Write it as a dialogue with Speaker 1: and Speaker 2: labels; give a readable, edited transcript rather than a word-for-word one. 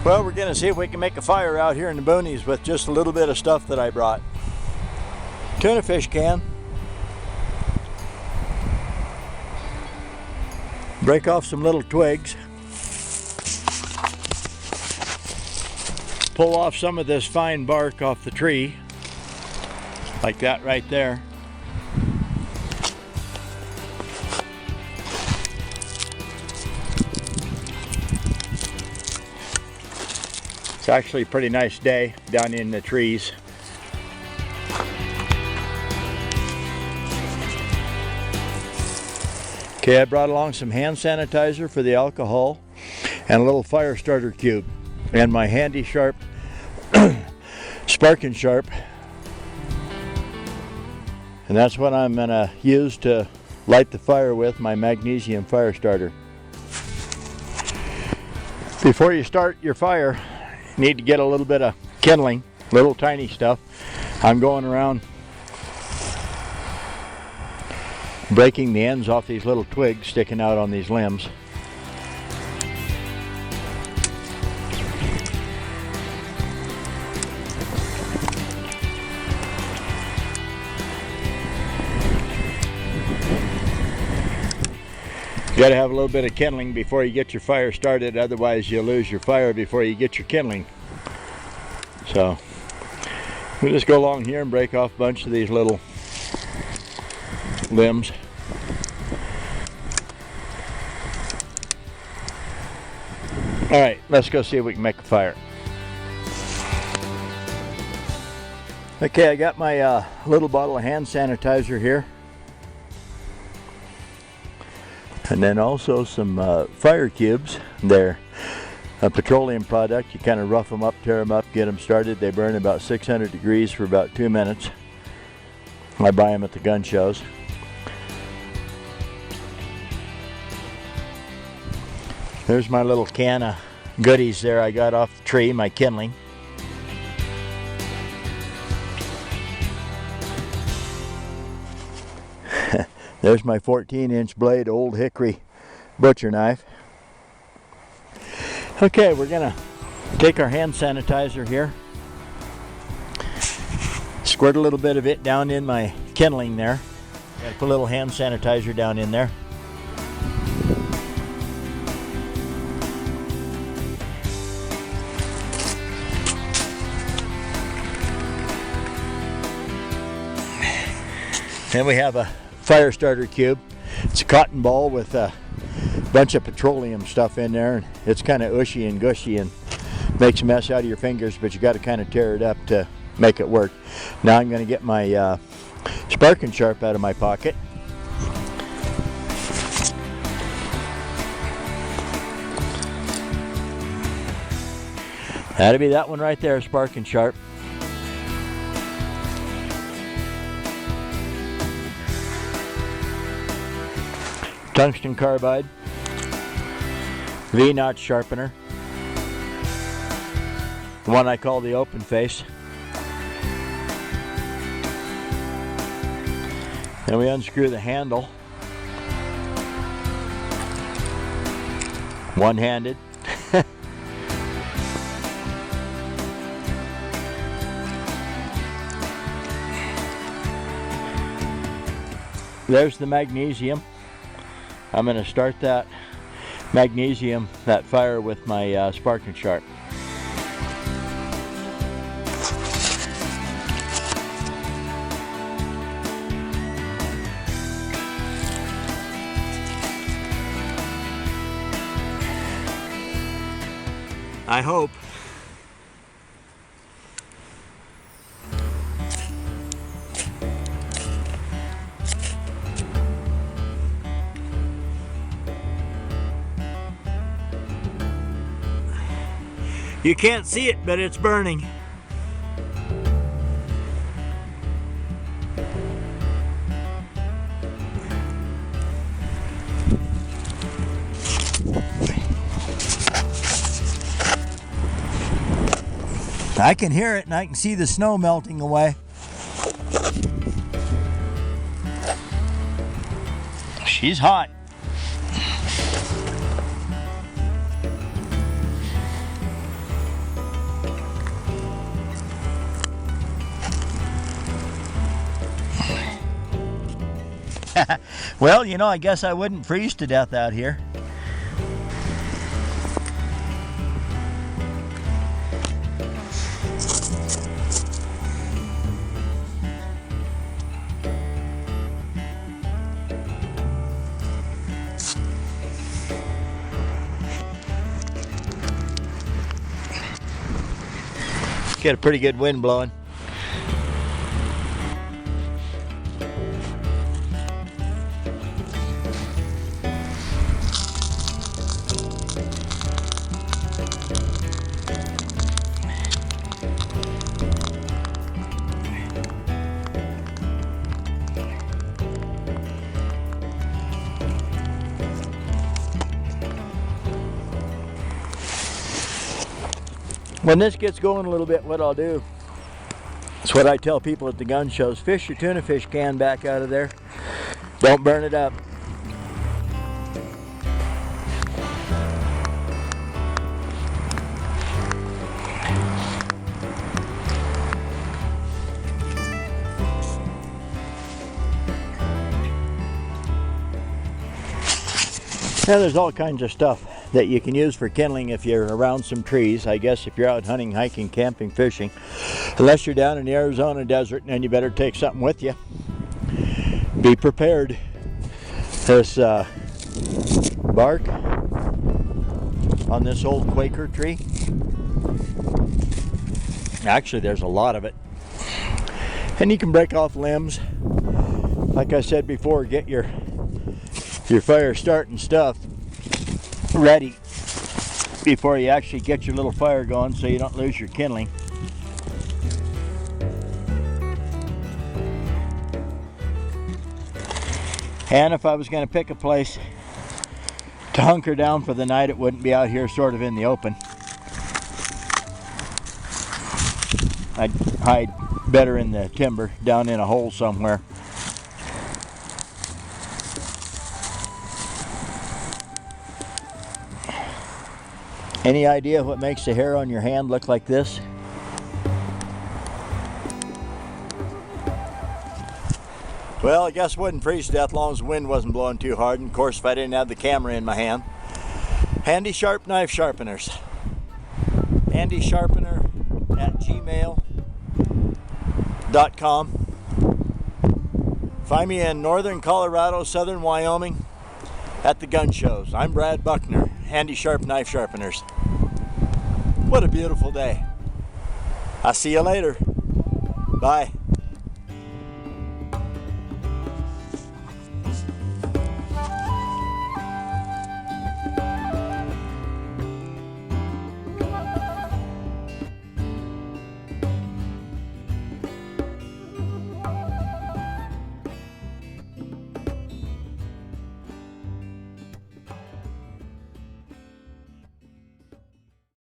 Speaker 1: Well, we're going to see if we can make a fire out here in the boonies with just a little bit of stuff that I brought. Tuna fish can. Break off some little twigs. Pull off some of this fine bark off the tree. Like that right there. It's actually a pretty nice day down in the trees. Okay, I brought along some hand sanitizer for the alcohol and a little fire starter cube and my handy sharp Spark and Sharp. And that's what I'm gonna use to light the fire with, my magnesium fire starter. Before you start your fire, need to get a little bit of kindling, little tiny stuff. I'm going around breaking the ends off these little twigs sticking out on these limbs. You got to have a little bit of kindling before you get your fire started, otherwise you'll lose your fire before you get your kindling. So we'll just go along here and break off a bunch of these little limbs. All right, let's go see if we can make a fire. Okay, I got my little bottle of hand sanitizer here. And then also some fire cubes. They're a petroleum product. You kind of rough them up, tear them up, get them started. They burn about 600 degrees for about 2 minutes. I buy them at the gun shows. There's my little can of goodies there I got off the tree, my kindling. There's my 14-inch blade old hickory butcher knife. Okay, we're gonna take our hand sanitizer here, squirt a little bit of it down in my kindling there. Gotta put a little hand sanitizer down in there. Then we have a fire starter cube. It's a cotton ball with a bunch of petroleum stuff in there, and it's kind of ushy and gushy and makes a mess out of your fingers, but you got to kind of tear it up to make it work. Now I'm going to get my Spark and Sharp out of my pocket. That'll be that one right there, Spark and Sharp. Tungsten carbide, V-notch sharpener, the one I call the open face. Then we unscrew the handle, one-handed. There's the magnesium. I'm going to start that magnesium, that fire, with my Spark and Sharp. I hope. You can't see it, but it's burning. I can hear it and I can see the snow melting away. She's hot. Well, you know, I guess I wouldn't freeze to death out here. Get a pretty good wind blowing. When this gets going a little bit, what I'll do, it's what I tell people at the gun shows, fish your tuna fish can back out of there. Don't burn it up. Now there's all kinds of stuff that you can use for kindling if you're around some trees. I guess if you're out hunting, hiking, camping, fishing, unless you're down in the Arizona desert, then you better take something with you. Be prepared. This bark on this old Quaker tree, actually there's a lot of it, and you can break off limbs. Like I said before, get your fire starting stuff ready before you actually get your little fire going, so you don't lose your kindling. And if I was going to pick a place to hunker down for the night, it wouldn't be out here sort of in the open. I'd hide better in the timber, down in a hole somewhere. Any idea what makes the hair on your hand look like this? Well, I guess it wouldn't freeze to death as long as the wind wasn't blowing too hard, and of course if I didn't have the camera in my hand. Handy sharp knife sharpeners. handysharpener@gmail.com. Find me in northern Colorado, southern Wyoming at the gun shows. I'm Brad Buckner, Handy Sharp Knife Sharpeners. What a beautiful day. I'll see you later. Bye.